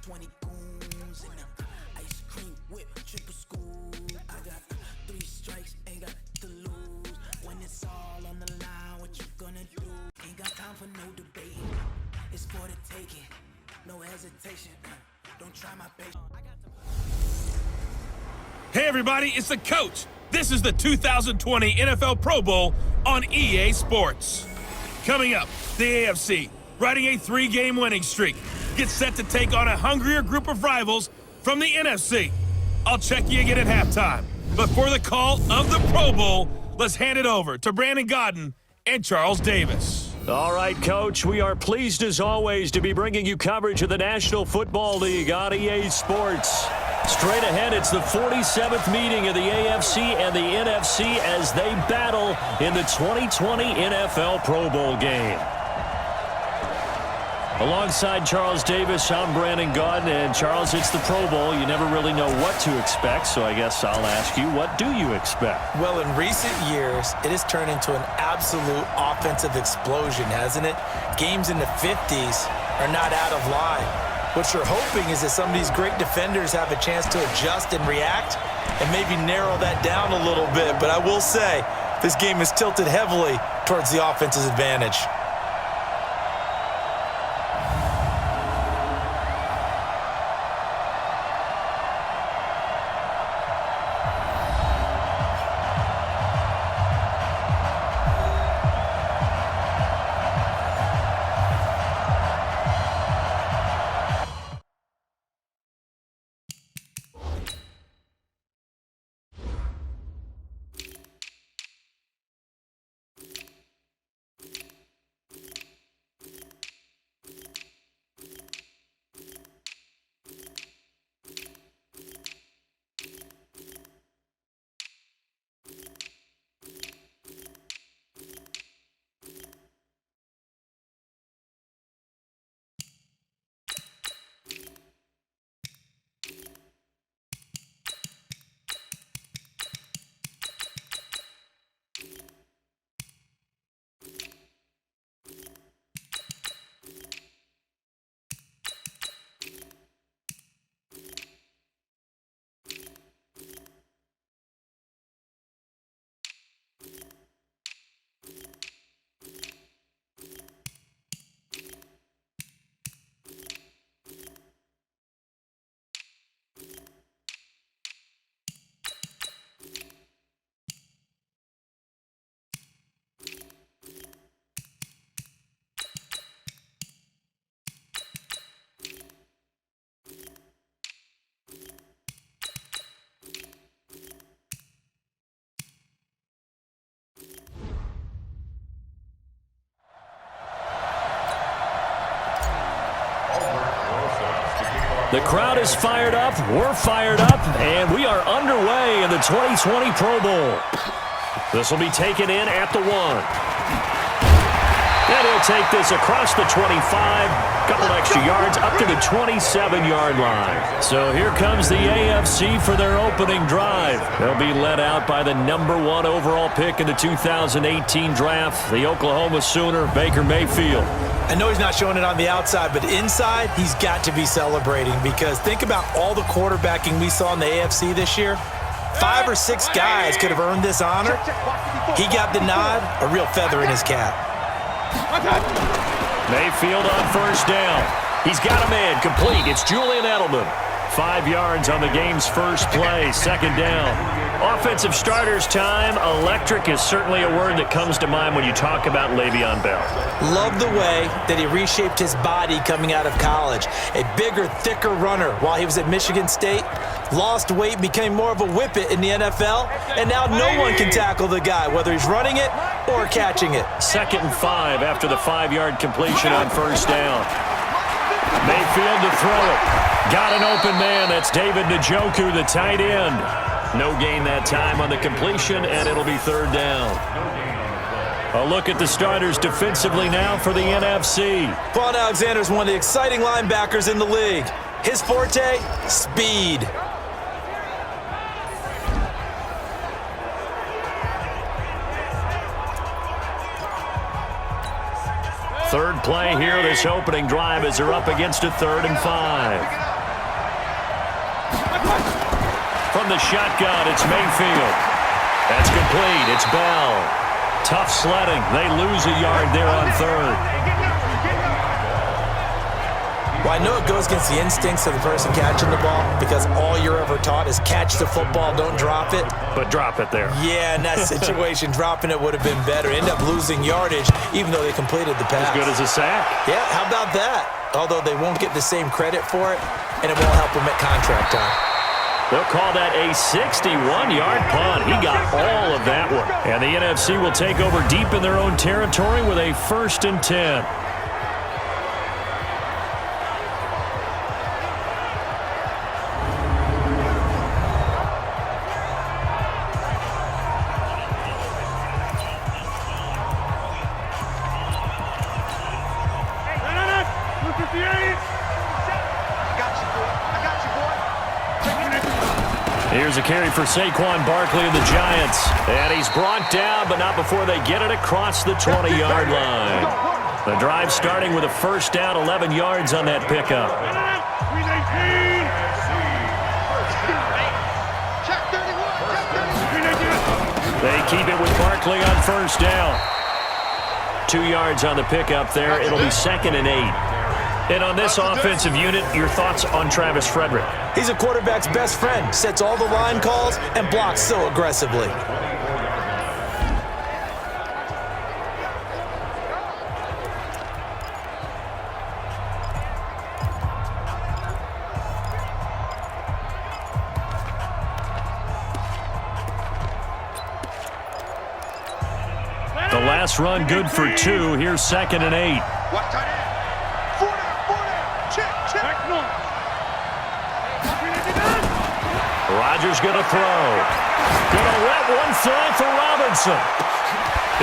20 goons and the ice cream whip, triple scoop. I got 3 strikes, ain't got to lose. When it's all on the line, what you gonna do? Ain't got time for no debate. It's for the taking, no hesitation. Don't try my patience. Hey everybody, it's the coach. This is the 2020 NFL Pro Bowl on EA Sports. Coming up, the AFC, riding a 3-game winning streak, gets set to take on a hungrier group of rivals from the NFC. I'll check you again at halftime. But for the call of the Pro Bowl, let's hand it over to Brandon Godden and Charles Davis. All right, Coach, we are pleased as always to be bringing you coverage of the National Football League on EA Sports. Straight ahead, it's the 47th meeting of the AFC and the NFC as they battle in the 2020 NFL Pro Bowl game. Alongside Charles Davis, I'm Brandon Godden, and Charles, it's the Pro Bowl. You never really know what to expect, so I guess I'll ask you, what do you expect? Well, in recent years, it has turned into an absolute offensive explosion, hasn't it? Games in the 50s are not out of line. What you're hoping is that some of these great defenders have a chance to adjust and react and maybe narrow that down a little bit. But I will say, this game is tilted heavily towards the offense's advantage. The crowd is fired up, we're fired up, and we are underway in the 2020 Pro Bowl. This will be taken in at the 1. And he'll take this across the 25, couple extra yards up to the 27-yard line. So here comes the AFC for their opening drive. They'll be led out by the #1 overall pick in the 2018 draft, the Oklahoma Sooner, Baker Mayfield. I know he's not showing it on the outside, but inside, he's got to be celebrating because think about all the quarterbacking we saw in the AFC this year. 5 or 6 guys could have earned this honor. He got the nod, a real feather in his cap. Mayfield on first down. He's got a man complete. It's Julian Edelman. 5 yards on the game's first play, second down. Offensive starters time. Electric is certainly a word that comes to mind when you talk about Le'Veon Bell. Love the way that he reshaped his body coming out of college. A bigger, thicker runner while he was at Michigan State. Lost weight, became more of a whippet in the NFL, and now no one can tackle the guy, whether he's running it or catching it. 2nd and 5 after the 5-yard completion on first down. Mayfield to throw it. Got an open man. That's David Njoku, the tight end. No gain that time on the completion, and it'll be 3rd down. A look at the starters defensively now for the NFC. Vaughn Alexander's one of the exciting linebackers in the league. His forte, speed. Third play here, this opening drive as they're up against a 3rd and 5. From the shotgun, it's Mayfield. That's complete. It's Bell. Tough sledding. They lose a yard there on third. Well, I know it goes against the instincts of the person catching the ball because all you're ever taught is catch the football, don't drop it. But drop it there. Yeah, in that situation, dropping it would have been better. End up losing yardage even though they completed the pass. As good as a sack. Yeah, how about that? Although they won't get the same credit for it, and it won't help them at contract time. They'll call that a 61-yard punt. He got all of that one. And the NFC will take over deep in their own territory with a 1st and 10. Here's a carry for Saquon Barkley of the Giants. And he's brought down, but not before they get it across the 20-yard line. The drive starting with a 1st down, 11 yards on that pickup. They keep it with Barkley on 1st down. 2 yards on the pickup there. It'll be 2nd and 8. And on this offensive unit, your thoughts on Travis Frederick? He's a quarterback's best friend, sets all the line calls, and blocks so aggressively. The last run good for 2. Here's 2nd and 8. Rodgers going to throw. Going to let one fly for Robinson.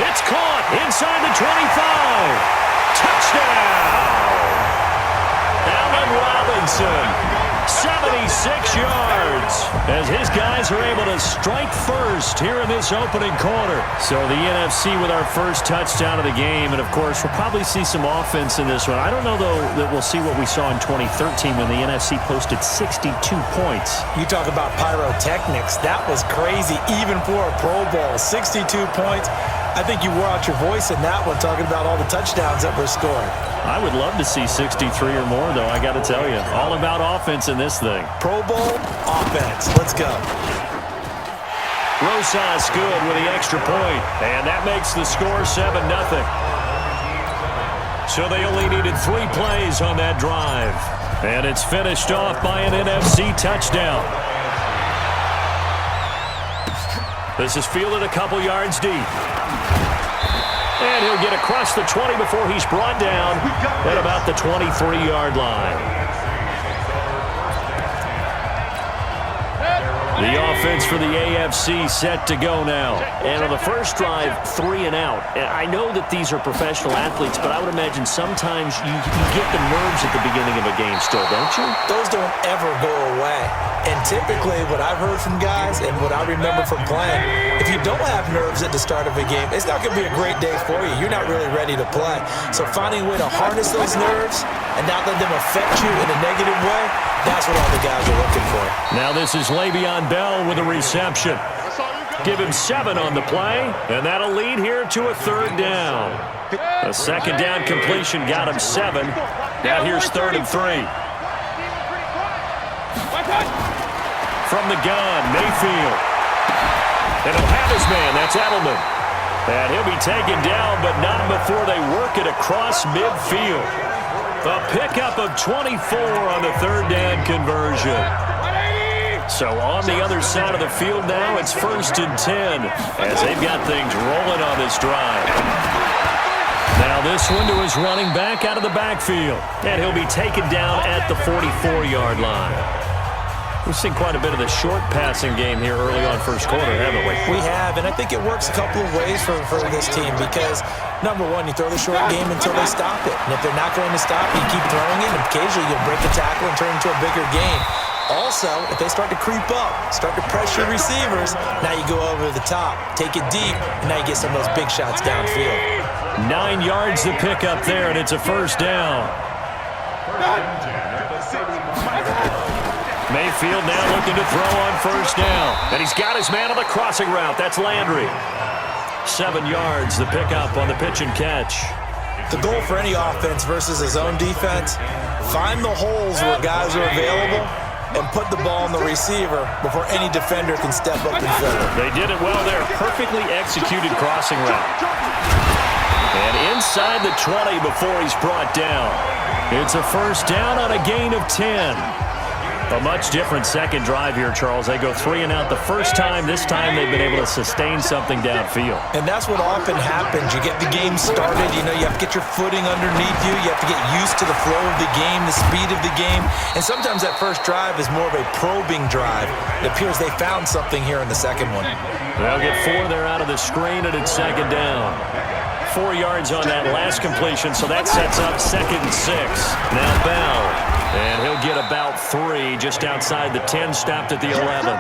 It's caught inside the 25. Touchdown! Allen Robinson. 76 yards as his guys are able to strike first here in this opening quarter. So the NFC with our first touchdown of the game, and of course we'll probably see some offense in this one. I don't know though that we'll see what we saw in 2013 when the NFC posted 62 points. You talk about pyrotechnics. That was crazy even for a Pro Bowl. 62 points. I think you wore out your voice in that one talking about all the touchdowns that were scored. I would love to see 63 or more, though, I got to tell you. All about offense in this thing. Pro Bowl offense. Let's go. Rosas good with the extra point, and that makes the score 7-0. So they only needed 3 plays on that drive. And it's finished off by an NFC touchdown. This is fielded a couple yards deep. And he'll get across the 20 before he's brought down at about the 23-yard line. The offense for the AFC set to go now. And on the first drive, 3 and out. And I know that these are professional athletes, but I would imagine sometimes you get the nerves at the beginning of a game still, don't you? Those don't ever go away. And typically what I've heard from guys and what I remember from playing, if you don't have nerves at the start of a game, it's not going to be a great day for you. You're not really ready to play. So finding a way to harness those nerves and not let them affect you in a negative way, that's what all the guys are looking for. Now this is Le'Veon Bell with a reception. Give him 7 on the play, and that'll lead here to a 3rd down. A 2nd down completion got him 7. Now here's 3rd and 3. From the gun, Mayfield. And he'll have his man, that's Edelman. And he'll be taken down, but not before they work it across midfield. A pickup of 24 on the 3rd down conversion. So on the other side of the field now, it's 1st and 10 as they've got things rolling on this drive. Now this one to his running back out of the backfield. And he'll be taken down at the 44-yard line. We've seen quite a bit of the short passing game here early on first quarter, haven't we? We have, and I think it works a couple of ways for this team because, number one, you throw the short game until they stop it. And if they're not going to stop, you keep throwing it, and occasionally you'll break a tackle and turn it into a bigger game. Also, if they start to creep up, start to pressure receivers, now you go over the top, take it deep, and now you get some of those big shots downfield. 9 yards to pick up there, and it's a 1st down. Mayfield now looking to throw on first down. And he's got his man on the crossing route. That's Landry. 7 yards, the pickup on the pitch and catch. The goal for any offense versus a zone defense, find the holes where guys are available and put the ball on the receiver before any defender can step up and fill it. They did it well there. Perfectly executed crossing route. And inside the 20 before he's brought down. It's a first down on a gain of 10. A much different second drive here, Charles. They go 3 and out the first time. This time they've been able to sustain something downfield. And that's what often happens. You get the game started. You have to get your footing underneath you. You have to get used to the flow of the game, the speed of the game. And sometimes that first drive is more of a probing drive. It appears they found something here in the second one. They'll get 4 there out of the screen, and it's second down. 4 yards on that last completion, so that sets up 2nd and 6. Now Bell. And he'll get about 3 just outside the 10, stopped at the 11.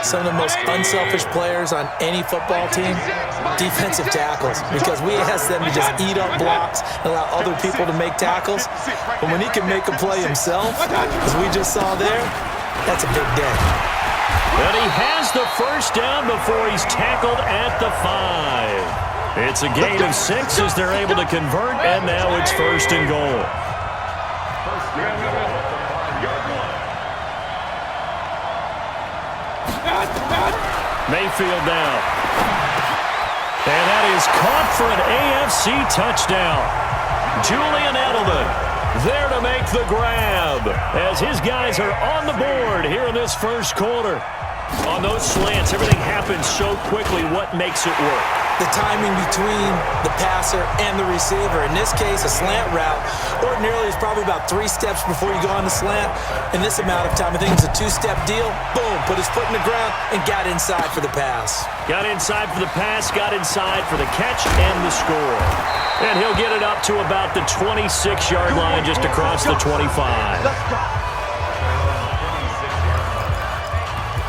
Some of the most unselfish players on any football team, defensive tackles, because we ask them to just eat up blocks and allow other people to make tackles. But when he can make a play himself, as we just saw there, that's a big day. And he has the first down before he's tackled at the 5. It's a gain of 6 as they're able to convert, and now it's 1st and goal. Mayfield now. And that is caught for an AFC touchdown. Julian Edelman there to make the grab as his guys are on the board here in this first quarter. On those slants, everything happens so quickly. What makes it work? The timing between the passer and the receiver. In this case, a slant route ordinarily is probably about 3 steps before you go on the slant. In this amount of time, I think it's a 2-step deal. Boom, put his foot in the ground and got inside for the pass. Got inside for the pass, got inside for the catch and the score. And he'll get it up to about the 26-yard line just across the 25.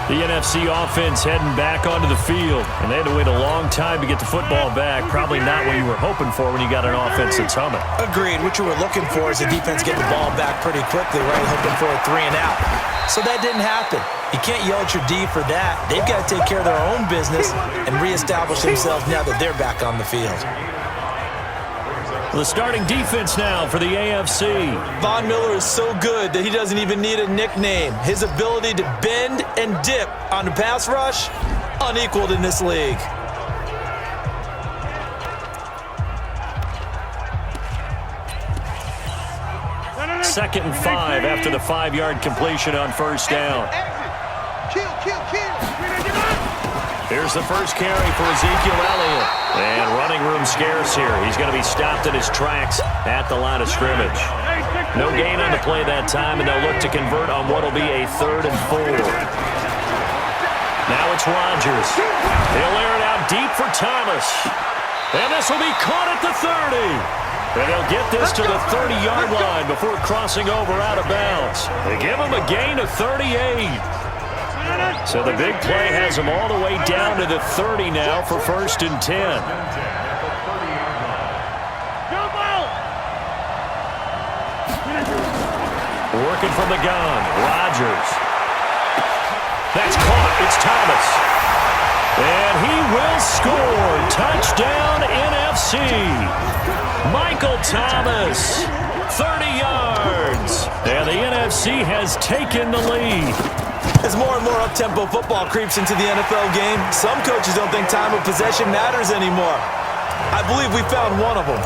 The NFC offense heading back onto the field, and they had to wait a long time to get the football back. Probably not what you were hoping for when you got an offense that's humming. Agreed. What you were looking for is the defense get the ball back pretty quickly, right? Hoping for a 3 and out. So that didn't happen. You can't yell at your D for that. They've got to take care of their own business and reestablish themselves now that they're back on the field. The starting defense now for the AFC. Von Miller is so good that he doesn't even need a nickname. His ability to bend and dip on the pass rush, unequaled in this league. Second and 5 after the 5-yard completion on first down. Here's the first carry for Ezekiel Elliott. And running room scarce here. He's going to be stopped in his tracks at the line of scrimmage. No gain on the play that time, and they'll look to convert on what will be a 3rd and 4. Now it's Rodgers. He'll air it out deep for Thomas. And this will be caught at the 30. And they'll get this to the 30-yard line before crossing over out of bounds. They give him a gain of 38. So the big play has them all the way down to the 30 now for 1st and 10. Working from the gun, Rodgers. That's caught. It's Thomas. And he will score. Touchdown NFC. Michael Thomas, 30 yards. And the NFC has taken the lead. As more and more up-tempo football creeps into the NFL game, some coaches don't think time of possession matters anymore. I believe we found one of them.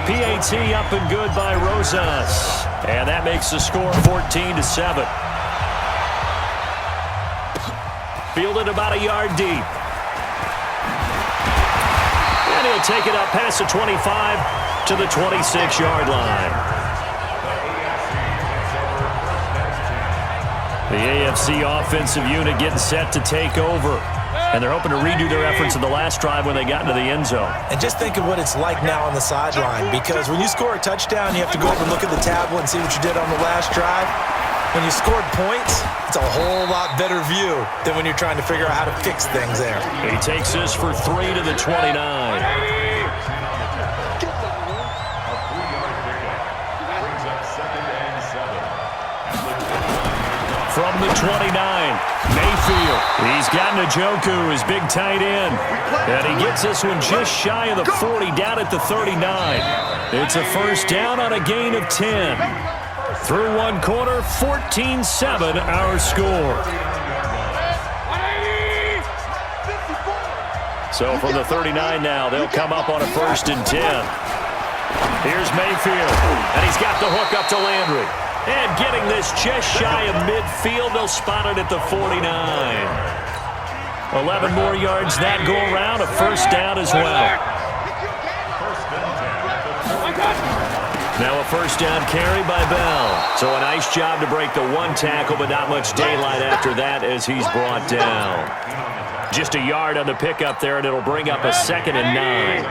PAT up and good by Rosas. And that makes the score 14-7. Fielded about a yard deep. And he'll take it up past the 25 to the 26-yard line. The AFC offensive unit getting set to take over. And they're hoping to redo their efforts in the last drive when they got into the end zone. And just think of what it's like now on the sideline, because when you score a touchdown, you have to go over and look at the tablet and see what you did on the last drive. When you scored points, it's a whole lot better view than when you're trying to figure out how to fix things there. He takes this for 3 to the 29. from the 29. Mayfield. He's got Njoku, his big tight end. And he gets this one just shy of the 40, down at the 39. It's a first down on a gain of 10. Through one quarter, 14-7 our score. So from the 39 now, they'll come up on a 1st and 10. Here's Mayfield, and he's got the hook up to Landry. And getting this just shy of midfield, they'll spot it at the 49. 11 more yards that go around, a first down as well. Now a first down carry by Bell. So a nice job to break the one tackle, but not much daylight after that as he's brought down. Just a yard on the pickup there, and it'll bring up a 2nd and 9.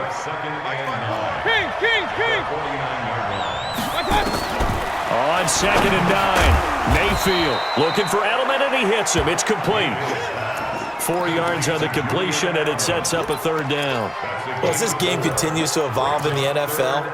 On 2nd and 9, Mayfield looking for Edelman, and he hits him. It's complete. 4 yards on the completion, and it sets up a 3rd down. Well, as this game continues to evolve in the NFL,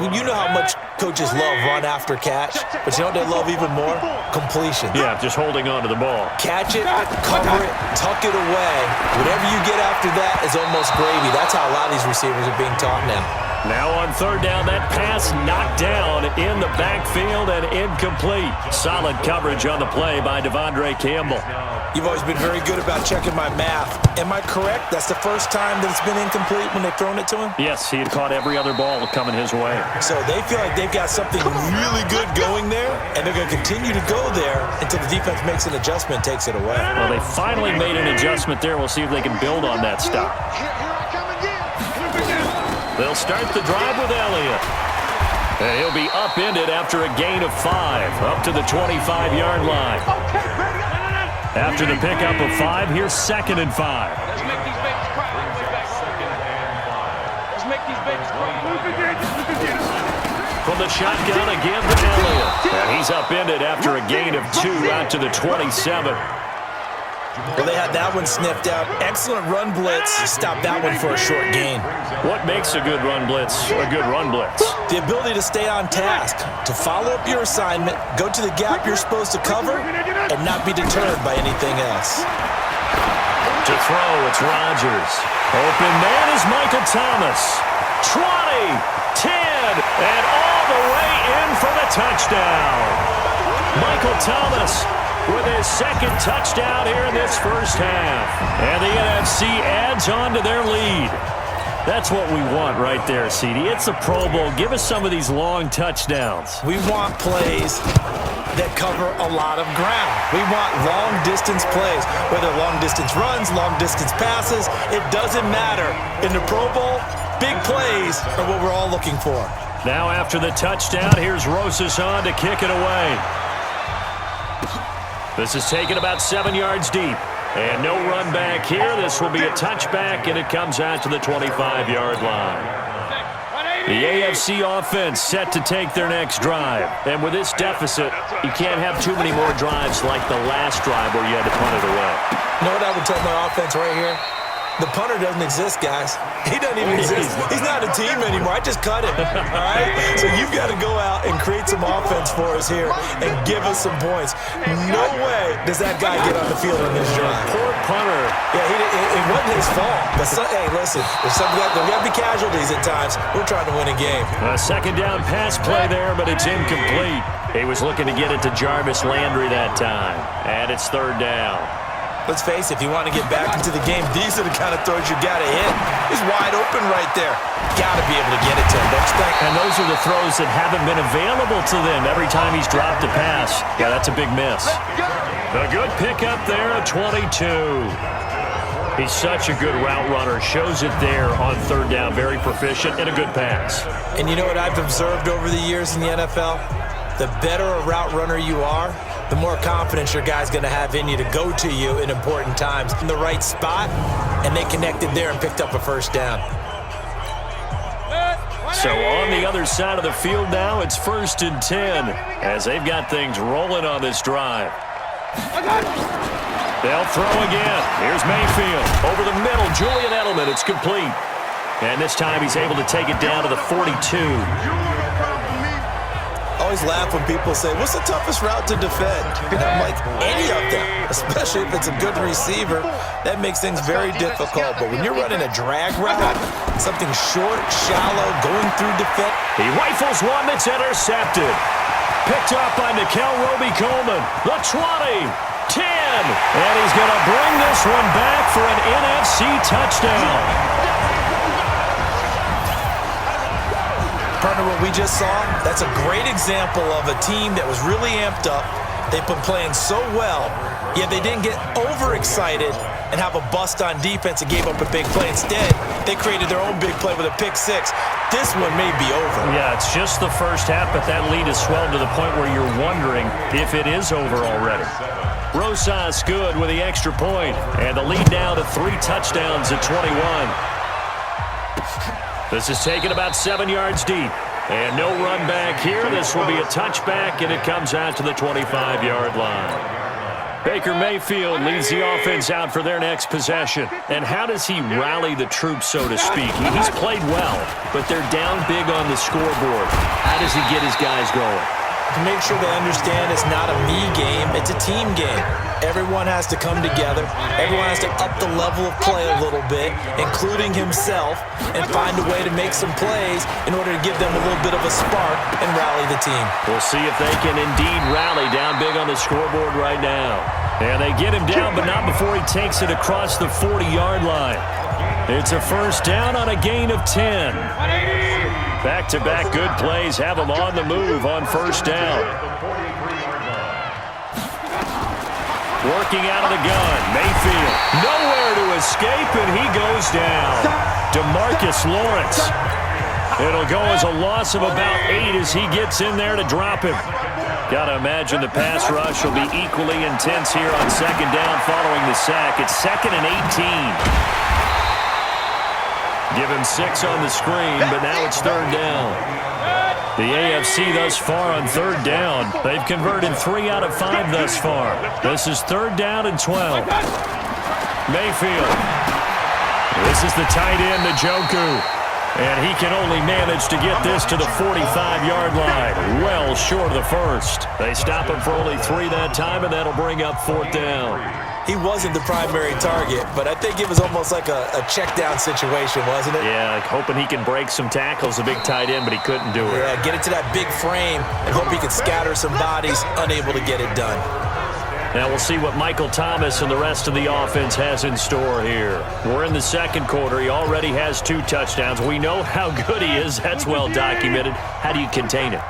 you know how much coaches love run after catch, but you know what they love even more? Completion. Yeah, just holding on to the ball. Catch it, cover it, tuck it away. Whatever you get after that is almost gravy. That's how a lot of these receivers are being taught now. Now on 3rd down, that pass knocked down in the backfield and incomplete. Solid coverage on the play by Devondre Campbell. You've always been very good about checking my math. Am I correct? That's the first time that it's been incomplete when they've thrown it to him? Yes, he had caught every other ball coming his way. So they feel like they've got something really good going there, and they're going to continue to go there until the defense makes an adjustment and takes it away. Well, they finally made an adjustment there. We'll see if they can build on that stop. They'll start the drive with Elliott. And he'll be upended after a gain of 5, up to the 25-yard line. After the pickup of 5, here's 2nd and 5. Let's make these babies cry. Let's make these babies cry. From the shotgun again to Elliott. And he's upended after a gain of 2 out to the 27. Well, they had that one sniffed out. Excellent run blitz. Stop that one for a short gain. What makes a good run blitz a good run blitz? The ability to stay on task, to follow up your assignment, go to the gap you're supposed to cover, and not be deterred by anything else. To throw, it's Rodgers. Open man is Michael Thomas. 20, 10, and all the way in for the touchdown. Michael Thomas with his 2nd touchdown here in this first half. And the NFC adds on to their lead. That's what we want right there, CD. It's a Pro Bowl. Give us some of these long touchdowns. We want plays that cover a lot of ground. We want long-distance plays, whether long-distance runs, long-distance passes. It doesn't matter. In the Pro Bowl, big plays are what we're all looking for. Now after the touchdown, here's Rosas on to kick it away. This is taken about 7 yards deep. And no run back here. This will be a touchback, and it comes out to the 25-yard line. The AFC offense set to take their next drive. And with this deficit, you can't have too many more drives like the last drive where you had to punt it away. You know what I would tell my offense right here? The punter doesn't exist, guys. He doesn't even exist. He's not a team anymore. I just cut him, all right? So you've got to go out and create some offense for us here and give us some points. No way does that guy get on the field on this drive. Poor punter. Yeah, it wasn't his fault. But, hey, listen, there's got to be casualties at times. We're trying to win a game. A 2nd down pass play there, but it's incomplete. He was looking to get it to Jarvis Landry that time. And it's 3rd down. Let's face it, if you want to get back into the game, these are the kind of throws you got to hit. He's wide open right there. Got to be able to get it to him, don't you think? And those are the throws that haven't been available to them every time he's dropped a pass. Yeah, that's a big miss. A good pickup there at 22. He's such a good route runner. Shows it there on 3rd down. Very proficient and a good pass. And you know what I've observed over the years in the NFL? The better a route runner you are, the more confidence your guy's going to have in you to go to you in important times. In the right spot, and they connected there and picked up a first down. So on the other side of the field now, it's 1st and 10 as they've got things rolling on this drive. They'll throw again. Here's Mayfield. Over the middle, Julian Edelman. It's complete. And this time he's able to take it down to the 42. always laugh when people say, what's the toughest route to defend? And I'm like, any of them, especially if it's a good receiver. That makes things very difficult. But when you're running a drag route, something short, shallow, going through defense. He rifles one that's intercepted. Picked up by Nickel Roby-Coleman. The 20, 10, and he's going to bring this one back for an NFC touchdown. Partner, what we just saw, that's a great example of a team that was really amped up. They've been playing so well, yet they didn't get overexcited and have a bust on defense and gave up a big play. Instead, they created their own big play with a pick six. This one may be over. Yeah, it's just the first half, but that lead has swelled to the point where you're wondering if it is over already. Rosas good with the extra point, and the lead now to 3 touchdowns at 21. This is taken about 7 yards deep. And no run back here. This will be a touchback, and it comes out to the 25-yard line. Baker Mayfield leads the offense out for their next possession. And how does he rally the troops, so to speak? He's played well, but they're down big on the scoreboard. How does he get his guys going? To make sure they understand it's not a me game, it's a team game. Everyone has to come together. Everyone has to up the level of play a little bit, including himself, and find a way to make some plays in order to give them a little bit of a spark and rally the team. We'll see if they can indeed rally down big on the scoreboard right now. And they get him down, but not before he takes it across the 40-yard line. It's a first down on a gain of 10. Back-to-back good plays have him on the move on first down. Working out of the gun, Mayfield. Nowhere to escape, and he goes down. DeMarcus Lawrence. It'll go as a loss of about 8 as he gets in there to drop him. Got to imagine the pass rush will be equally intense here on second down following the sack. It's 2nd and 18. Give him 6 on the screen, but now it's 3rd down. The AFC thus far on 3rd down. They've converted 3 out of 5 thus far. This is 3rd down and 12. Mayfield. This is the tight end, Njoku. And he can only manage to get this to the 45-yard line. Well short of the first. They stop him for only 3 that time, and that'll bring up 4th down. He wasn't the primary target, but I think it was almost like a check-down situation, wasn't it? Yeah, like hoping he can break some tackles, a big tight end, but he couldn't do it. Yeah, get it to that big frame and hope he can scatter some bodies, unable to get it done. Now we'll see what Michael Thomas and the rest of the offense has in store here. We're in the second quarter. He already has 2 touchdowns. We know how good he is. That's well documented. How do you contain him?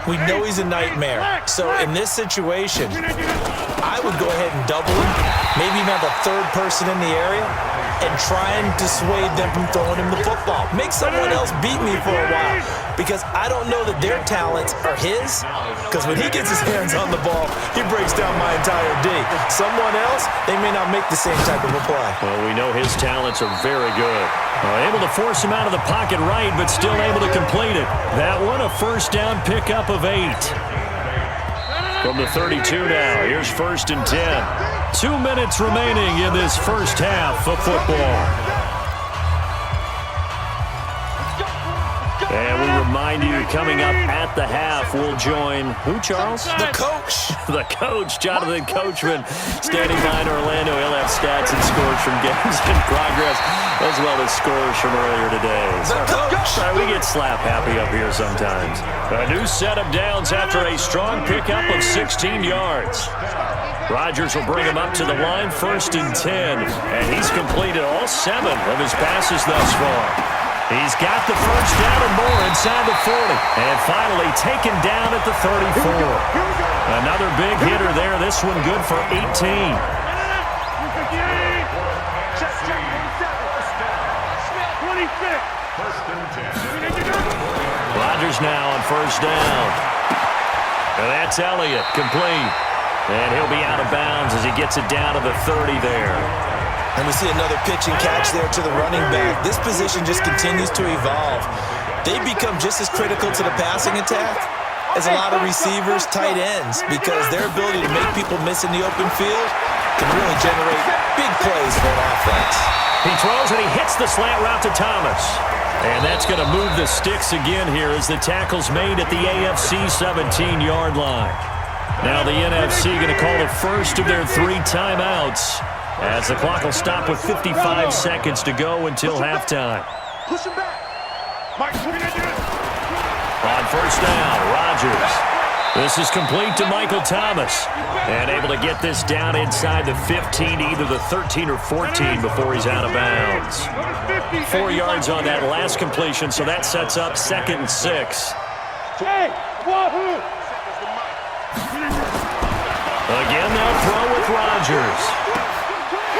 We know he's a nightmare. So in this situation, I would go ahead and double him, maybe even have a 3rd person in the area, and try and dissuade them from throwing him the football. Make someone else beat me for a while, because I don't know that their talents are his, because when he gets his hands on the ball, he breaks down my entire D. Someone else, they may not make the same type of a play. Well, we know his talents are very good. Able to force him out of the pocket right, but still able to complete it. That one, a first down pickup of 8. From the 32 now, here's 1st and 10. 2 minutes remaining in this first half of football. And we remind you, coming up at the half, we'll join who, Charles? The coach. The coach, Jonathan Coachman, standing by in Orlando. He'll have stats and scores from games in progress, as well as scores from earlier today. The coach. We get slap happy up here sometimes. A new set of downs after a strong pickup of 16 yards. Rodgers will bring him up to the line, 1st and 10, and he's completed all 7 of his passes thus far. He's got the first down and more inside the 40. And finally taken down at the 34. Another big hitter there. This one good for 18. Rodgers now on first down. And that's Elliott, complete. And he'll be out of bounds as he gets it down to the 30 there. And we see another pitch and catch there to the running back. This position just continues to evolve. They become just as critical to the passing attack as a lot of receivers, tight ends, because their ability to make people miss in the open field can really generate big plays for an offense. He throws and he hits the slant route to Thomas. And that's going to move the sticks again here as the tackle's made at the AFC 17-yard line. Now the NFC going to call the first of their 3 timeouts as the clock will stop with 55 seconds to go until halftime. Push him back. Mike, what are you doing? On first down, Rodgers. This is complete to Michael Thomas. And able to get this down inside the 15, either the 13 or 14 before he's out of bounds. 4 yards on that last completion, so that sets up 2nd and 6. Hey, wahoo! Again, they'll throw with Rodgers.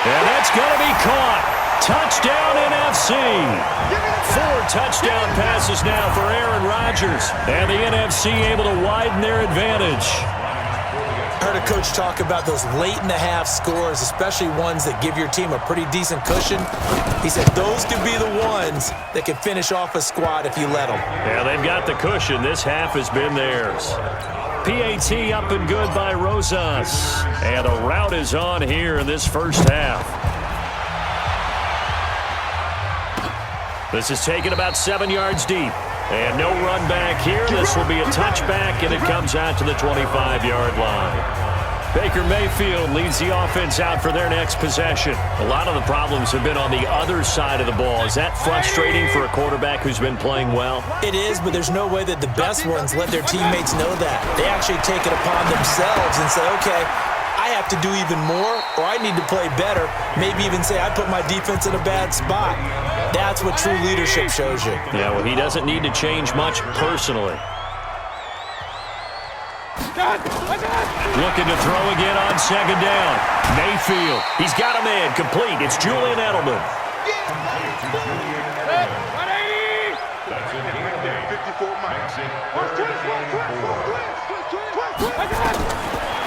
And that's going to be caught. Touchdown NFC. 4 touchdown passes now for Aaron Rodgers. And the NFC able to widen their advantage. I heard a coach talk about those late-in-the-half scores, especially ones that give your team a pretty decent cushion. He said those could be the ones that can finish off a squad if you let them. Yeah, they've got the cushion. This half has been theirs. PAT up and good by Rosas. And the route is on here in this first half. This is taken about 7 yards deep. And no run back here. This will be a touchback, and it comes out to the 25-yard line. Baker Mayfield leads the offense out for their next possession. A lot of the problems have been on the other side of the ball. Is that frustrating for a quarterback who's been playing well? It is, but there's no way that the best ones let their teammates know that. They actually take it upon themselves and say, okay, I have to do even more, or I need to play better. Maybe even say I put my defense in a bad spot. That's what true leadership shows you. Yeah, well, he doesn't need to change much personally. Looking to throw again on 2nd down. Mayfield, he's got a man complete. It's Julian Edelman.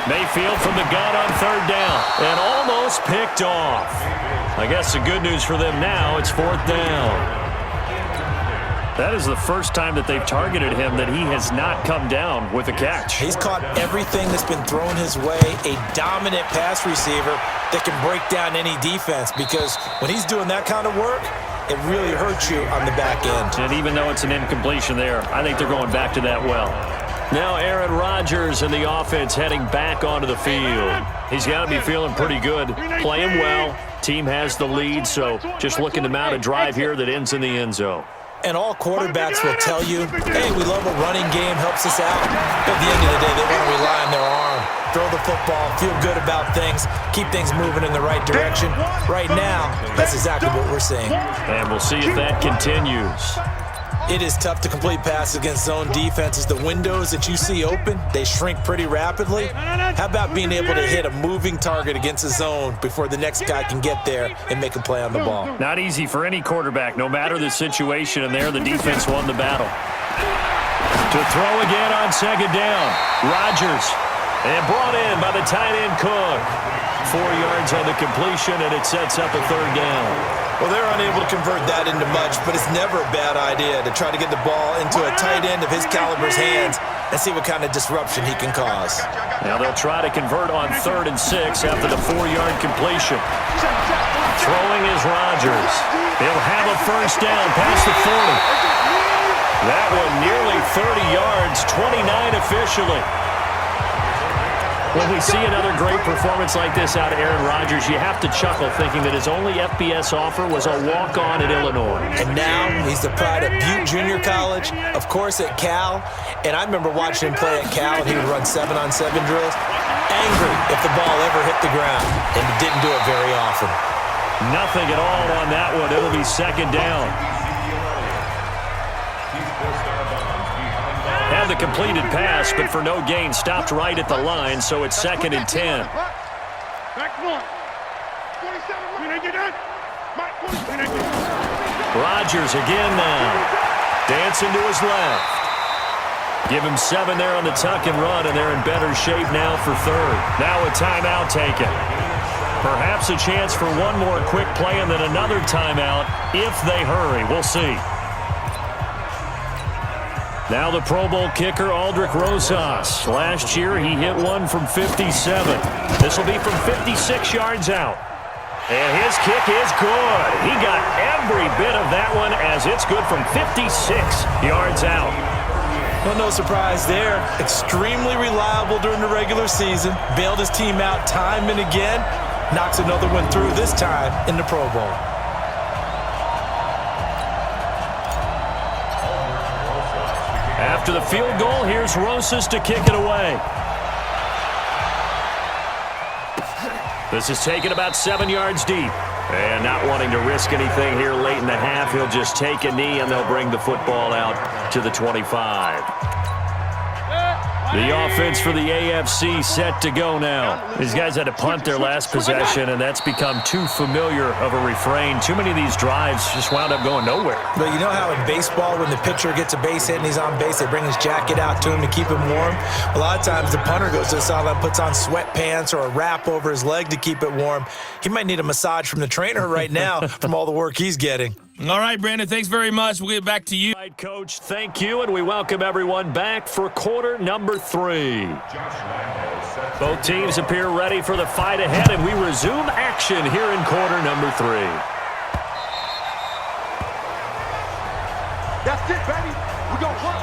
Mayfield from the gun on 3rd down and almost picked off. I guess the good news for them now, it's 4th down. That is the first time that they've targeted him that he has not come down with a catch. He's caught everything that's been thrown his way, a dominant pass receiver that can break down any defense, because when he's doing that kind of work, it really hurts you on the back end. And even though it's an incompletion there, I think they're going back to that well. Now Aaron Rodgers and the offense heading back onto the field. He's got to be feeling pretty good, playing well. Team has the lead, so just looking to mount a drive here that ends in the end zone. And all quarterbacks will tell you, hey, we love a running game, helps us out. But at the end of the day, they want to rely on their arm. Throw the football, feel good about things, keep things moving in the right direction. Right now, that's exactly what we're seeing. And we'll see if that continues. It is tough to complete passes against zone defenses. The windows that you see open, they shrink pretty rapidly. How about being able to hit a moving target against a zone before the next guy can get there and make a play on the ball? Not easy for any quarterback, no matter the situation, and there the defense won the battle. To throw again on 2nd down, Rodgers, and brought in by the tight end Cook. 4 yards on the completion, and it sets up a 3rd down. Well, they're unable to convert that into much, but it's never a bad idea to try to get the ball into a tight end of his caliber's hands and see what kind of disruption he can cause. Now they'll try to convert on 3rd and 6 after the 4-yard completion. Throwing is Rodgers. He'll have a first down past the 40. That one nearly 30 yards, 29 officially. When we see another great performance like this out of Aaron Rodgers, you have to chuckle thinking that his only FBS offer was a walk-on at Illinois. And now he's the pride of Butte Junior College, of course at Cal. And I remember watching him play at Cal, and he would run 7-on-7 drills. Angry if the ball ever hit the ground, and he didn't do it very often. Nothing at all on that one. It'll be 2nd down. Had the completed pass, but for no gain, stopped right at the line, so it's 2nd and 10. Rodgers again now. Dancing to his left. Give him 7 there on the tuck and run, and they're in better shape now for 3rd. Now a timeout taken. Perhaps a chance for one more quick play and then another timeout if they hurry. We'll see. Now the Pro Bowl kicker, Aldrich Rosas. Last year, he hit one from 57. This will be from 56 yards out. And his kick is good. He got every bit of that one as it's good from 56 yards out. Well, no surprise there. Extremely reliable during the regular season. Bailed his team out time and again. Knocks another one through, this time in the Pro Bowl. After the field goal, here's Rosas to kick it away. This is taken about 7 yards deep. And not wanting to risk anything here late in the half, he'll just take a knee and they'll bring the football out to the 25. The offense for the AFC set to go now. These guys had to punt their last possession, and that's become too familiar of a refrain. Too many of these drives just wound up going nowhere. But you know how in baseball, when the pitcher gets a base hit and he's on base, they bring his jacket out to him to keep him warm? A lot of times the punter goes to the sideline, puts on sweatpants or a wrap over his leg to keep it warm. He might need a massage from the trainer right now from all the work he's getting. All right, Brandon, thanks very much. We'll get back to you. All right, Coach, thank you, and we welcome everyone back for quarter number 3. Both teams appear ready for the fight ahead, and we resume action here in quarter number 3. That's it, baby. We're going to work.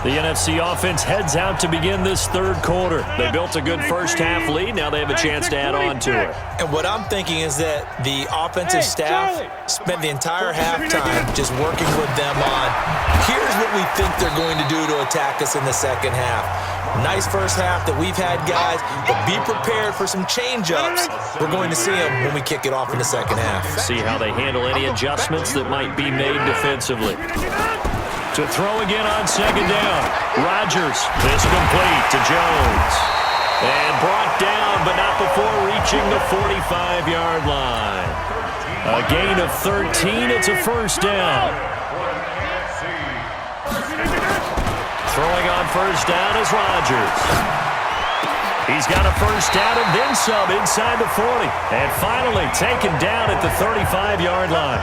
The NFC offense heads out to begin this third quarter. They built a good first half lead. Now they have a chance to add on to it. And what I'm thinking is that the offensive staff spent the entire halftime just working with them on, here's what we think they're going to do to attack us in the second half. Nice first half that we've had, guys, but be prepared for some change-ups. We're going to see them when we kick it off in the second half. See how they handle any adjustments that might be made defensively. To throw again on second down. Rodgers, this complete to Jones. And brought down, but not before reaching the 45-yard line. A gain of 13, it's a first down. Throwing on first down is Rodgers. He's got a first down and then some inside the 40. And finally taken down at the 35-yard line.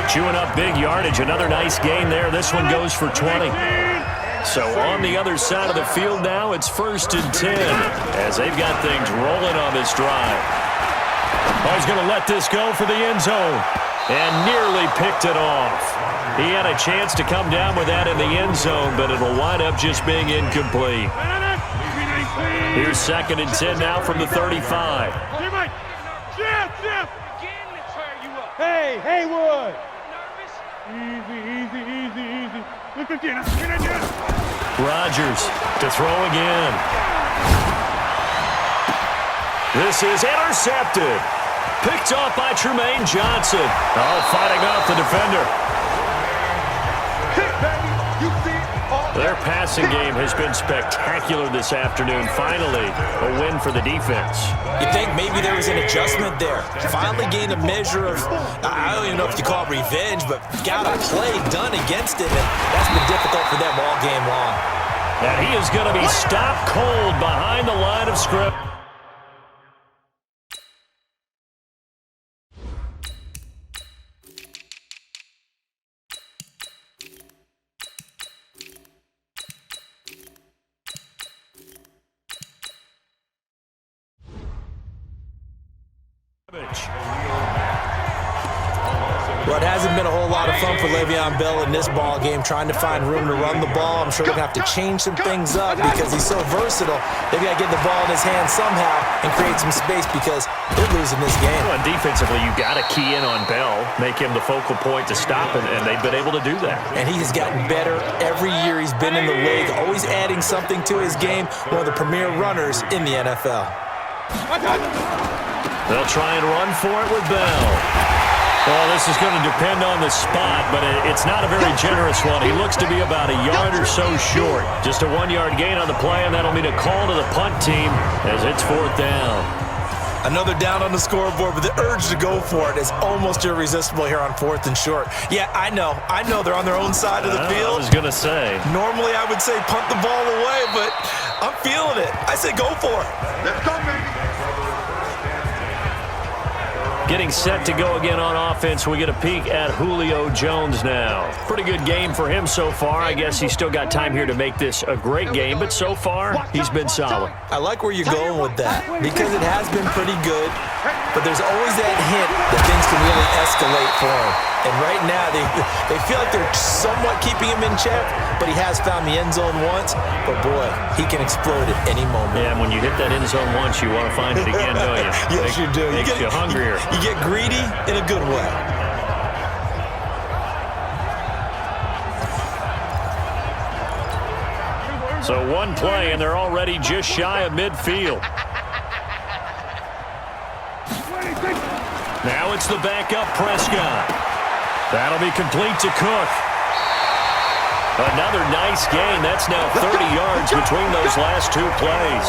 Chewing up big yardage. Another nice gain there. This one goes for 20. So on the other side of the field now, it's 1st and 10 as they've got things rolling on this drive. Ball's going to let this go for the end zone and nearly picked it off. He had a chance to come down with that in the end zone, but it'll wind up just being incomplete. Here's 2nd and 10 now from the 35. Hey, Haywood. Easy. Rodgers to throw again. This is intercepted. Picked off by Tremaine Johnson. Oh, fighting off the defender. Hit, baby. You see it all. Their passing game has been spectacular this afternoon. Finally, a win for the defense. You think maybe there was an adjustment there. Finally gained a measure of, I don't even know if you call it revenge, but got a play done against him, and that's been difficult for them all game long. And he is going to be stopped cold behind the line of scrimmage. Well, it hasn't been a whole lot of fun for Le'Veon Bell in this ball game, trying to find room to run the ball. I'm sure they're going to have to change some things up because he's so versatile. They've got to get the ball in his hands somehow and create some space because they're losing this game. Well, and defensively, you've got to key in on Bell, make him the focal point to stop it, and they've been able to do that. And he has gotten better every year he's been in the league, always adding something to his game, one of the premier runners in the NFL. They'll try and run for it with Bell. Well, this is going to depend on the spot, but it's not a very generous one. He looks to be about a yard or so short. Just a 1-yard gain on the play, and that'll mean a call to the punt team as it's 4th down. Another down on the scoreboard, but the urge to go for it is almost irresistible here on 4th and short. Yeah, I know they're on their own side of the field. I was going to say. Normally I would say punt the ball away, but I'm feeling it. I say go for it. Let's go, baby. Getting set to go again on offense, we get a peek at Julio Jones now. Pretty good game for him so far. I guess he's still got time here to make this a great game, but so far, he's been solid. I like where you're going with that because it has been pretty good, but there's always that hint that things can really escalate for him. And right now, they feel like they're somewhat keeping him in check, but he has found the end zone once. But, boy, he can explode at any moment. Yeah, and when you hit that end zone once, you want to find it again, don't you? Yes, you do. Makes you hungrier. You get greedy in a good way. So one play, and they're already just shy of midfield. Now it's the backup Prescott. That'll be complete to Cook. Another nice gain. That's now 30 yards between those last two plays.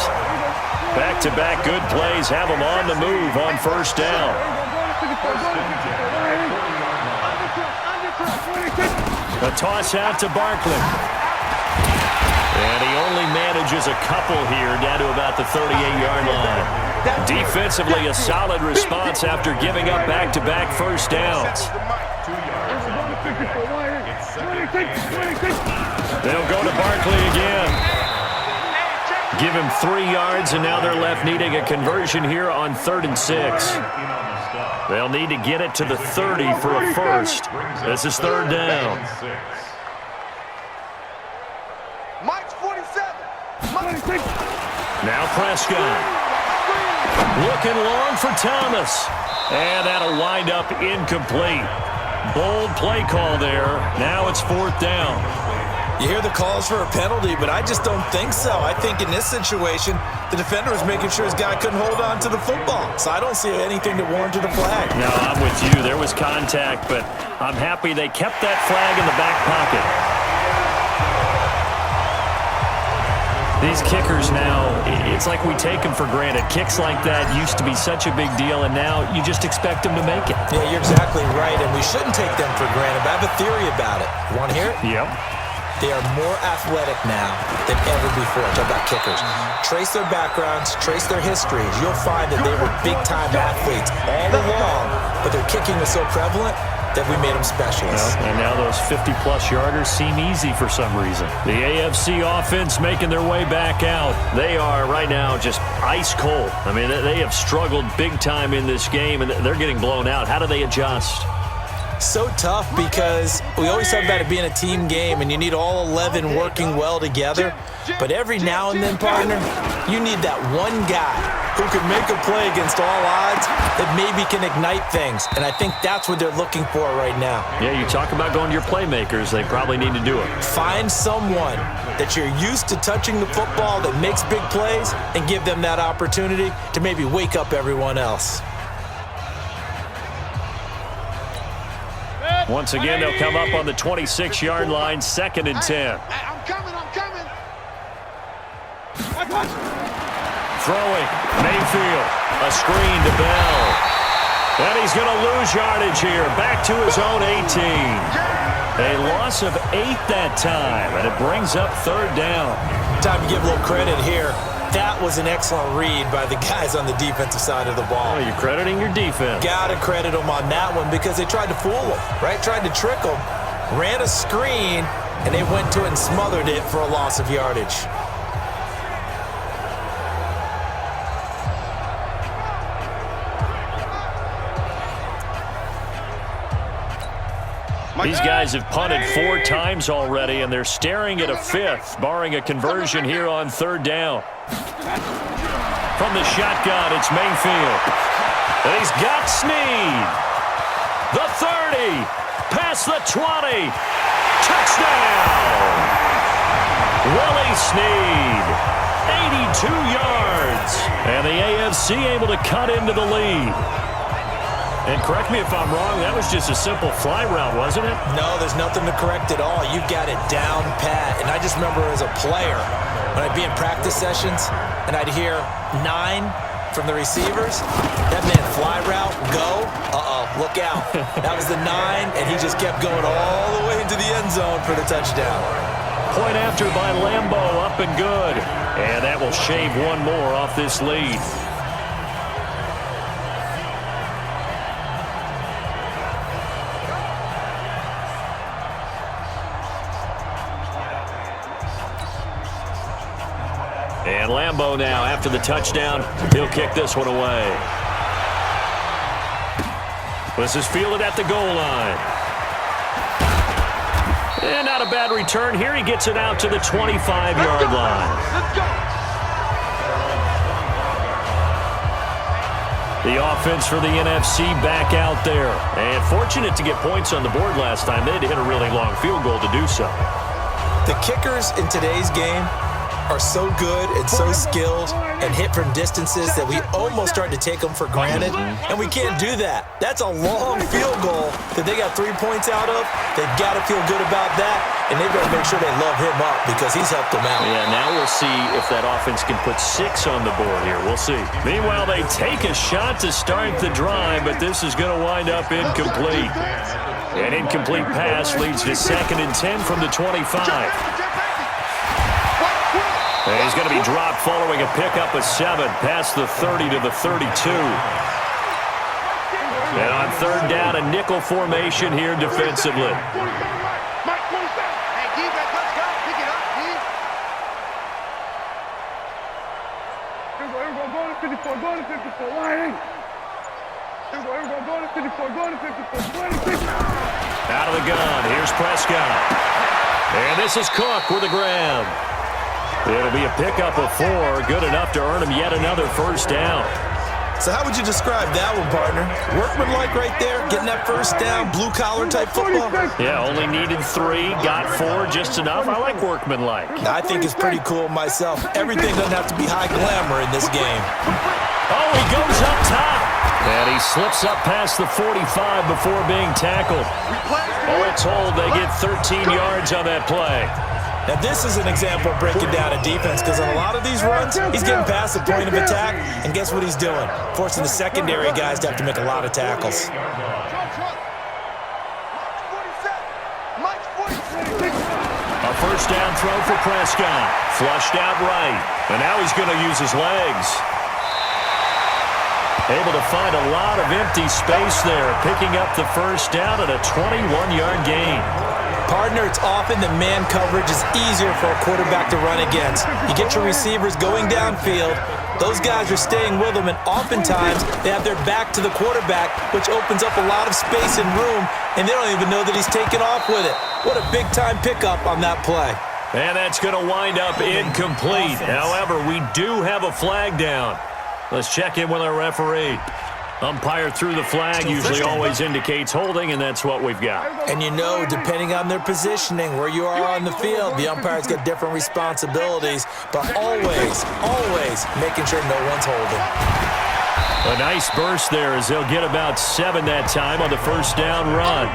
Back-to-back good plays have them on the move on first down. A toss out to Barkley. And he only manages a couple here down to about the 38-yard line. Defensively, a solid response after giving up back-to-back first downs. They'll go to Barkley again. Give him 3 yards, and now they're left needing a conversion here on 3rd and 6. They'll need to get it to the 30 for a first. This is 3rd down. Mike's 47. Now Prescott. Looking long for Thomas. And that'll wind up incomplete. Bold play call there. Now it's 4th down. You hear the calls for a penalty, but I just don't think so. I think in this situation, the defender was making sure his guy couldn't hold on to the football. So I don't see anything that warranted a flag. No, I'm with you. There was contact, but I'm happy they kept that flag in the back pocket. These kickers now, it's like we take them for granted. Kicks like that used to be such a big deal, and now you just expect them to make it. Yeah, you're exactly right, and we shouldn't take them for granted. But I have a theory about it. You want to hear it? Yep. They are more athletic now than ever before. Talk about kickers. Trace their backgrounds, trace their histories. You'll find that they were big-time athletes all along, but their kicking was so prevalent that we made them specialists. And now those 50-plus yarders seem easy for some reason. The AFC offense making their way back out. They are right now just ice cold. I mean, they have struggled big time in this game, and they're getting blown out. How do they adjust? So tough because we always talk about it being a team game and you need all 11 working well together. But every now and then, partner, you need that one guy who can make a play against all odds that maybe can ignite things. And I think that's what they're looking for right now. Yeah, you talk about going to your playmakers. They probably need to do it. Find someone that you're used to touching the football that makes big plays and give them that opportunity to maybe wake up everyone else. Once again, they'll come up on the 26-yard line, 2nd and 10. I'm coming. Throwing, Mayfield, a screen to Bell. And he's going to lose yardage here, back to his own 18. A loss of 8 that time, and it brings up 3rd down. Time to give a little credit here. That was an excellent read by the guys on the defensive side of the ball. Oh, you're crediting your defense. Got to credit them on that one because they tried to fool them, right? Tried to trick them, ran a screen, and they went to it and smothered it for a loss of yardage. These guys have punted 4 times already, and they're staring at a 5th, barring a conversion here on 3rd down. From the shotgun, it's Mayfield. And he's got Snead. The 30, past the 20. Touchdown! Willie Snead, 82 yards. And the AFC able to cut into the lead. And correct me if I'm wrong, that was just a simple fly route, wasn't it? No, there's nothing to correct at all. You've got it down pat. And I just remember as a player, when I'd be in practice sessions and I'd hear 9 from the receivers, that meant fly route, go, look out. That was the 9, and he just kept going all the way into the end zone for the touchdown. Point after by Lambeau, up and good. And that will shave one more off this lead. And Lambeau now, after the touchdown, he'll kick this one away. This is fielded at the goal line. And not a bad return here. He gets it out to the 25-yard line. Let's go. The offense for the NFC back out there. And fortunate to get points on the board last time. They had to hit a really long field goal to do so. The kickers in today's game are so good and so skilled and hit from distances that we almost start to take them for granted, and we can't do that. That's a long field goal that they got 3 points out of. They've got to feel good about that, and they've got to make sure they love him up because he's helped them out. Yeah, now we'll see if that offense can put 6 on the board here. We'll see. Meanwhile, they take a shot to start the drive, but this is going to wind up incomplete. An incomplete pass leads to 2nd and 10 from the 25. And he's going to be dropped following a pickup of 7 past the 30 to the 32. And on 3rd down, a nickel formation here defensively. Hey, defense, let's go. Pick it up, D. Here we go, go to 54, go to 54, line. Here we go, go to 54, go to 54, 26. Out of the gun, here's Prescott. And this is Cook with a grab. It'll be a pickup of 4, good enough to earn him yet another 1st down. So how would you describe that one, partner? Workmanlike right there, getting that 1st down, blue-collar type football? Yeah, only needed 3, got 4, just enough. I like workmanlike. I think it's pretty cool myself. Everything doesn't have to be high glamour in this game. Oh, he goes up top. And he slips up past the 45 before being tackled. All told, they get 13 yards on that play. Now, this is an example of breaking down a defense because on a lot of these runs, he's getting past the point of attack, and guess what he's doing? Forcing the secondary guys to have to make a lot of tackles. A 1st down throw for Prescott. Flushed out right. And now he's going to use his legs. Able to find a lot of empty space there, picking up the 1st down at a 21-yard gain. Partner, it's often that man coverage is easier for a quarterback to run against. You get your receivers going downfield. Those guys are staying with them, and oftentimes they have their back to the quarterback, which opens up a lot of space and room, and they don't even know that he's taken off with it. What a big-time pickup on that play. And that's going to wind up incomplete. However, we do have a flag down. Let's check in with our referee. Umpire threw the flag, usually always indicates holding, and that's what we've got. And you know, depending on their positioning, where you are on the field, the umpire's got different responsibilities, but always, always making sure no one's holding. A nice burst there as they'll get about 7 that time on the 1st down run.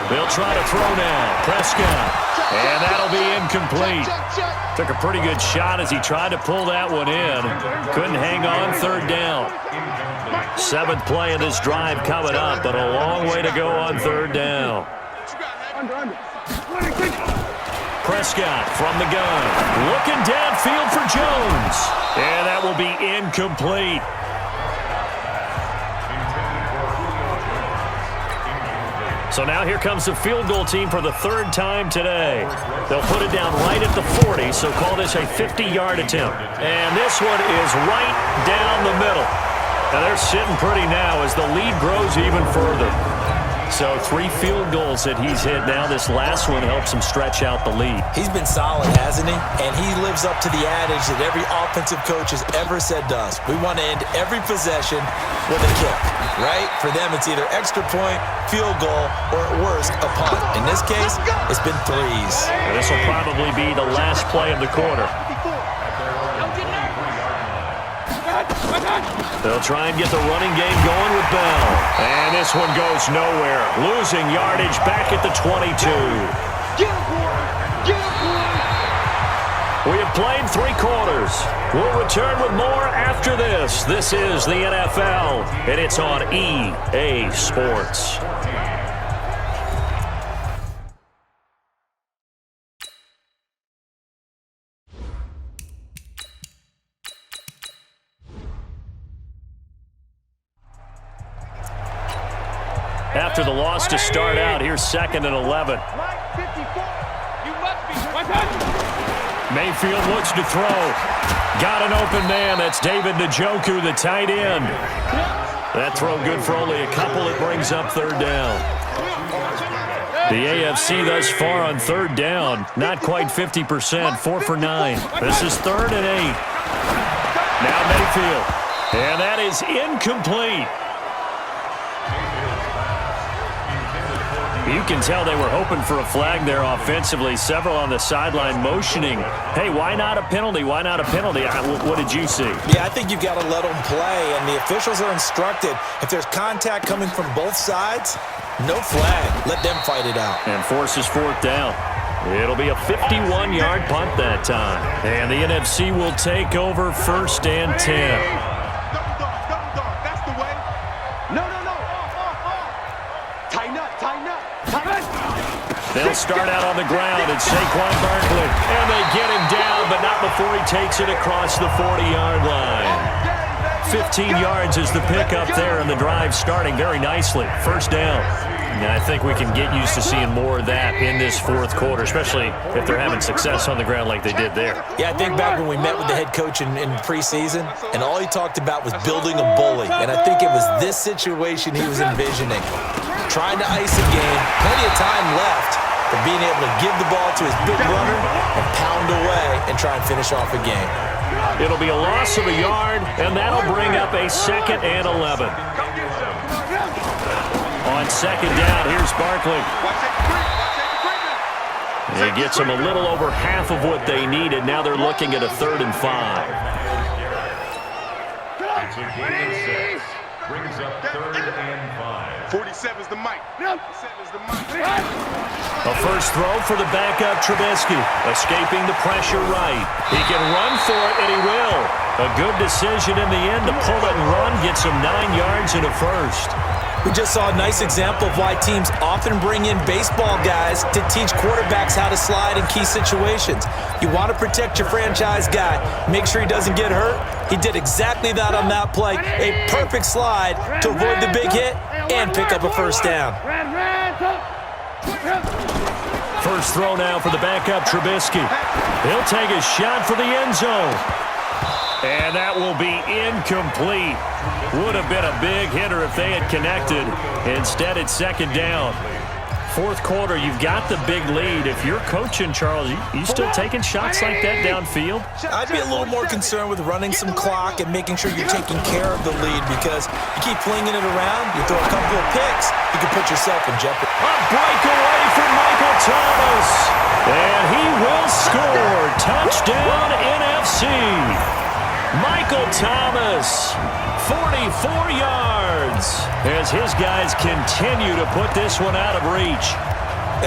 They'll try to throw now. Prescott. And that'll be incomplete. Took a pretty good shot as he tried to pull that one in. Couldn't hang on 3rd down. 7th play of this drive coming up, but a long way to go on 3rd down. Prescott from the gun. Looking downfield for Jones. And that will be incomplete. So now here comes the field goal team for the 3rd time today. They'll put it down right at the 40, so call this a 50-yard attempt. And this one is right down the middle. Now they're sitting pretty now as the lead grows even further. So 3 field goals that he's hit now. This last one helps him stretch out the lead. He's been solid, hasn't he? And he lives up to the adage that every offensive coach has ever said to us. We want to end every possession with a kick, right? For them, it's either extra point, field goal, or at worst, a punt. In this case, it's been 3s. And this will probably be the last play of the quarter. They'll try and get the running game going with Bell. And this one goes nowhere. Losing yardage back at the 22. We have played 3 quarters. We'll return with more after this. This is the NFL, and it's on EA Sports. after the loss to start out. Here's 2nd and 11. Mayfield looks to throw. Got an open man. That's David Njoku, the tight end. That throw good for only a couple. It brings up 3rd down. The AFC thus far on 3rd down, not quite 50%, 4 for 9. This is 3rd and 8. Now Mayfield, and that is incomplete. You can tell they were hoping for a flag there offensively. Several on the sideline motioning, hey, why not a penalty? Why not a penalty? What did you see? Yeah, I think you've got to let them play, and the officials are instructed, if there's contact coming from both sides, no flag. Let them fight it out. And forces 4th down. It'll be a 51-yard punt that time. And the NFC will take over 1st and 10. That's the way. No. Tighten up. They'll start out on the ground, and Saquon Barkley. And they get him down, but not before he takes it across the 40-yard line. 15 yards is the pickup there, and the drive starting very nicely. 1st down. And I think we can get used to seeing more of that in this 4th quarter, especially if they're having success on the ground like they did there. Yeah, I think back when we met with the head coach in preseason, and all he talked about was building a bully. And I think it was this situation he was envisioning. Trying to ice a game, plenty of time left, but being able to give the ball to his big runner and pound away and try and finish off a game. It'll be a loss of a yard, and that'll bring up a 2nd and 11. On 2nd down, here's Barkley. He gets them a little over half of what they needed. Now they're looking at a 3rd and 5. Brings up 3rd and 5. 47's the mic. 47's the mic. A first throw for the backup Trubisky. Escaping the pressure right. He can run for it, and he will. A good decision in the end to pull it and run. Gets him 9 yards and a 1st. We just saw a nice example of why teams often bring in baseball guys to teach quarterbacks how to slide in key situations. You want to protect your franchise guy. Make sure he doesn't get hurt. He did exactly that on that play. A perfect slide to avoid the big hit and pick up a 1st down. First throw now for the backup Trubisky. He'll take a shot for the end zone. And that will be incomplete. Would have been a big hitter if they had connected. Instead, it's 2nd down. 4th quarter, you've got the big lead. If you're coaching, Charles, you still taking shots like that downfield? I'd be a little more concerned with running some clock and making sure you're taking care of the lead, because you keep flinging it around, you throw a couple of picks, you can put yourself in jeopardy. A breakaway from Michael Thomas. And he will score. Touchdown, NFC. Michael Thomas, 44 yards, as his guys continue to put this one out of reach.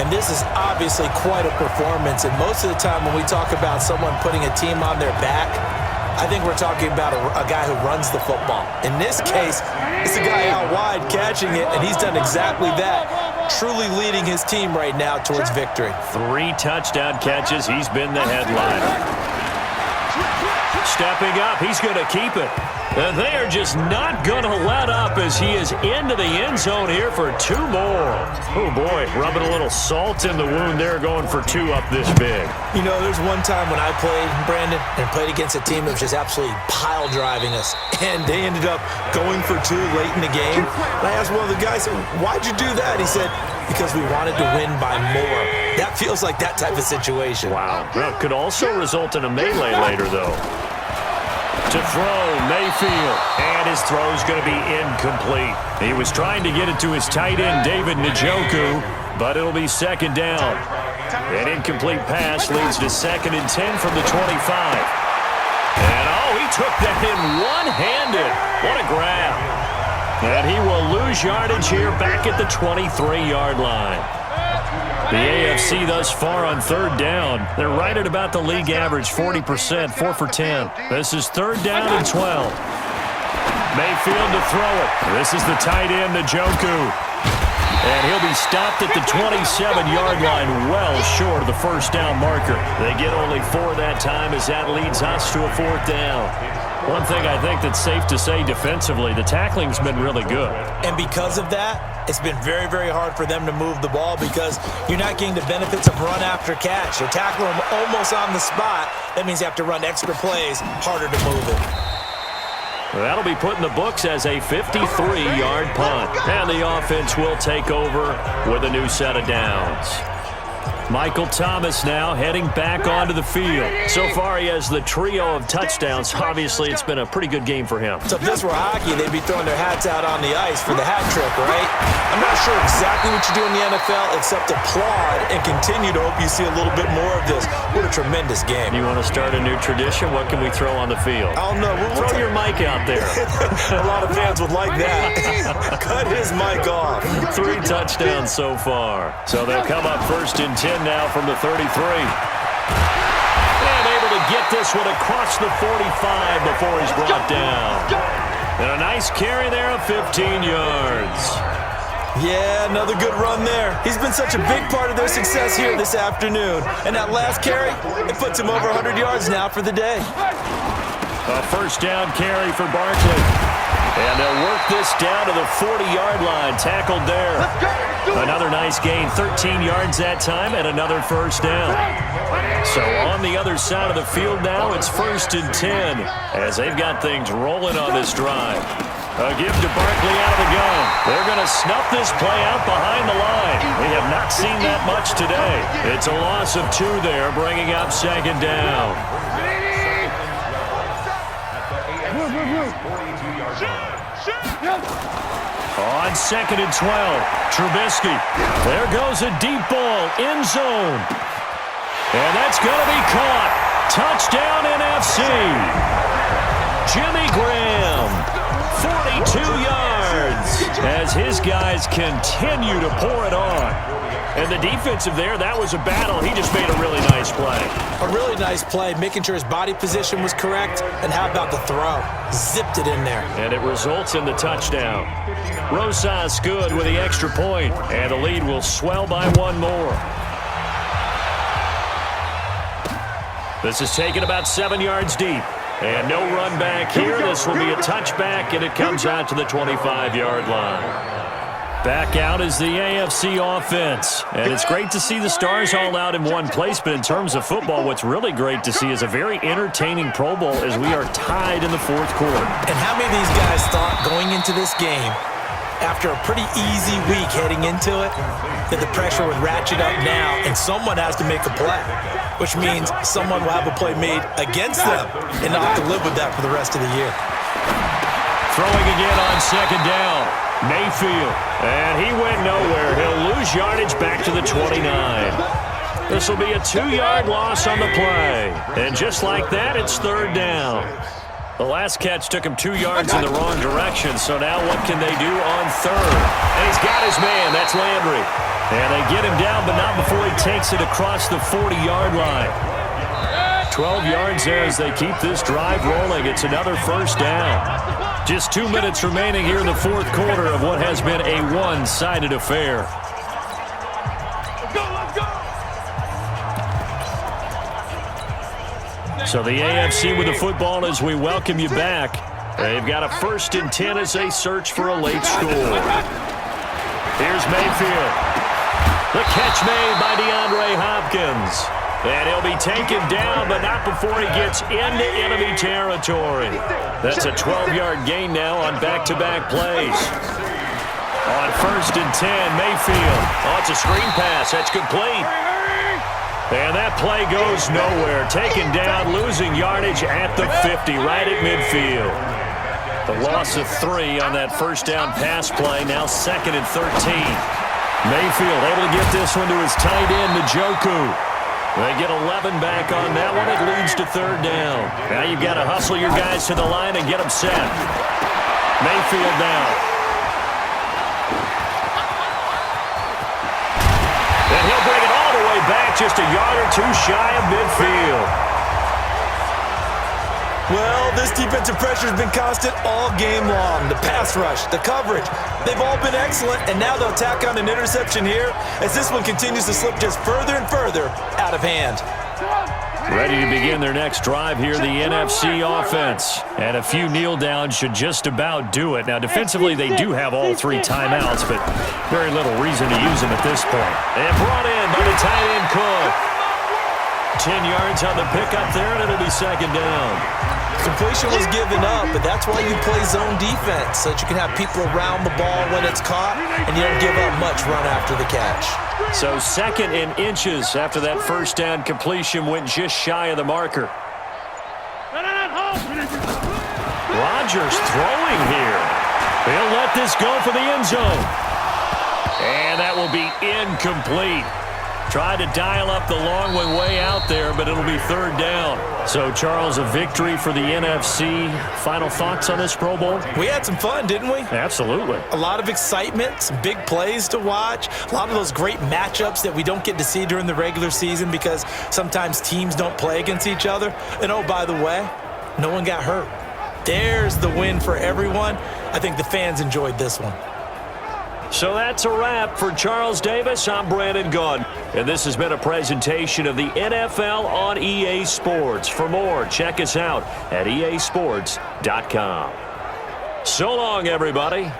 And this is obviously quite a performance, and most of the time when we talk about someone putting a team on their back, I think we're talking about a guy who runs the football. In this case, it's a guy out wide catching it, and he's done exactly that, truly leading his team right now towards victory. 3 touchdown catches. He's been the headliner. Stepping up, he's going to keep it. And they are just not going to let up as he is into the end zone here for 2 more. Oh, boy, rubbing a little salt in the wound there, going for 2 up this big. You know, there's one time when I played, Brandon, and played against a team that was just absolutely pile driving us, and they ended up going for 2 late in the game. And I asked one of the guys, why'd you do that? He said, because we wanted to win by more. That feels like that type of situation. Wow. Well, it could also result in a melee later, though. To throw, Mayfield, and his throw is going to be incomplete. He was trying to get it to his tight end, David Njoku, but it'll be 2nd down. An incomplete pass leads to 2nd and 10 from the 25. And, he took that in one-handed. What a grab. And he will lose yardage here back at the 23-yard line. The AFC thus far on 3rd down. They're right at about the league average, 40%, 4 for 10. This is 3rd down and 12. Mayfield to throw it. This is the tight end, Njoku. And he'll be stopped at the 27-yard line, well short of the 1st down marker. They get only 4 that time as that leads us to a 4th down. One thing I think that's safe to say defensively, the tackling's been really good. And because of that, it's been very, very hard for them to move the ball because you're not getting the benefits of run after catch. You're tackling them almost on the spot. That means you have to run extra plays, harder to move it. Well, that'll be put in the books as a 53-yard punt. And the offense will take over with a new set of downs. Michael Thomas now heading back onto the field. So far, he has the trio of touchdowns. Obviously, it's been a pretty good game for him. So if this were hockey, they'd be throwing their hats out on the ice for the hat trick, right? I'm not sure exactly what you do in the NFL except applaud and continue to hope you see a little bit more of this. What a tremendous game. You want to start a new tradition? What can we throw on the field? I don't know. Throw your mic out there. A lot of fans would like that. Cut his mic off. 3 touchdowns so far. So they'll come up first and 10 now from the 33. And able to get this one across the 45 before he's brought down. And a nice carry there of 15 yards. Yeah, another good run there. He's been such a big part of their success here this afternoon. And that last carry, it puts him over 100 yards now for the day. A first down carry for Barkley. And they'll work this down to the 40-yard line. Tackled there. Another nice gain. 13 yards that time and another first down. So on the other side of the field now, it's first and 10 as they've got things rolling on this drive. A give to Barkley out of the gun. They're going to snuff this play out behind the line. We have not seen that much today. It's a loss of 2 there, bringing up second down. On second and 12, Trubisky. There goes a deep ball, end zone. And that's going to be caught. Touchdown NFC. Jimmy Graham, 42 yards, as his guys continue to pour it on. And the defensive there, that was a battle. He just made a really nice play. A really nice play, making sure his body position was correct. And how about the throw? Zipped it in there. And it results in the touchdown. Rosas good with the extra point, and the lead will swell by 1 more. This is taken about 7 yards deep. And no run back here. This will be a touchback, and it comes out to the 25-yard line. Back out is the AFC offense. And it's great to see the stars all out in one place, but in terms of football, what's really great to see is a very entertaining Pro Bowl as we are tied in the 4th quarter. And how many of these guys thought going into this game, after a pretty easy week heading into it, that the pressure would ratchet up now and someone has to make a play, which means someone will have a play made against them and not have to live with that for the rest of the year. Throwing again on second down, Mayfield. And he went nowhere. He'll lose yardage back to the 29. This will be a 2-yard loss on the play. And just like that, it's 3rd down. The last catch took him 2 yards in the wrong direction, so now what can they do on 3rd? And he's got his man. That's Landry. And they get him down, but not before he takes it across the 40-yard line. 12 yards there as they keep this drive rolling. It's another first down. Just 2 minutes remaining here in the 4th quarter of what has been a one-sided affair. So the AFC with the football as we welcome you back. They've got a first and 10 as they search for a late score. Here's Mayfield. The catch made by DeAndre Hopkins. And he'll be taken down, but not before he gets into enemy territory. That's a 12-yard gain now on back-to-back plays. On first and 10, Mayfield. Oh, it's a screen pass. That's complete. And that play goes nowhere. Taken down, losing yardage at the 50, right at midfield. The loss of 3 on that first down pass play, now second and 13. Mayfield able to get this one to his tight end, Njoku. They get 11 back on that one. It leads to 3rd down. Now you've got to hustle your guys to the line and get them set. Mayfield now. And he'll bring it all the way back, just a yard or 2 shy of midfield. Well, this defensive pressure has been constant all game long. The pass rush, the coverage, they've all been excellent, and now they'll tack on an interception here as this one continues to slip just further and further out of hand. Ready to begin their next drive here, the NFC offense. And a few kneel downs should just about do it. Now, defensively, they do have all 3 timeouts, but very little reason to use them at this point. And brought in by the tight end Cook. 10 yards on the pickup there, and it'll be second down. Completion was given up, but that's why you play zone defense, so that you can have people around the ball when it's caught, and you don't give up much run after the catch. So second in inches after that first down completion went just shy of the marker. Rodgers throwing here. He'll let this go for the end zone. And that will be incomplete. Tried to dial up the long one way out there, but it'll be third down. So, Charles, a victory for the NFC. Final thoughts on this Pro Bowl? We had some fun, didn't we? Absolutely. A lot of excitement, some big plays to watch, a lot of those great matchups that we don't get to see during the regular season because sometimes teams don't play against each other. And, oh, by the way, no one got hurt. There's the win for everyone. I think the fans enjoyed this one. So that's a wrap for Charles Davis. I'm Brandon Gunn. And this has been a presentation of the NFL on EA Sports. For more, check us out at easports.com. So long, everybody.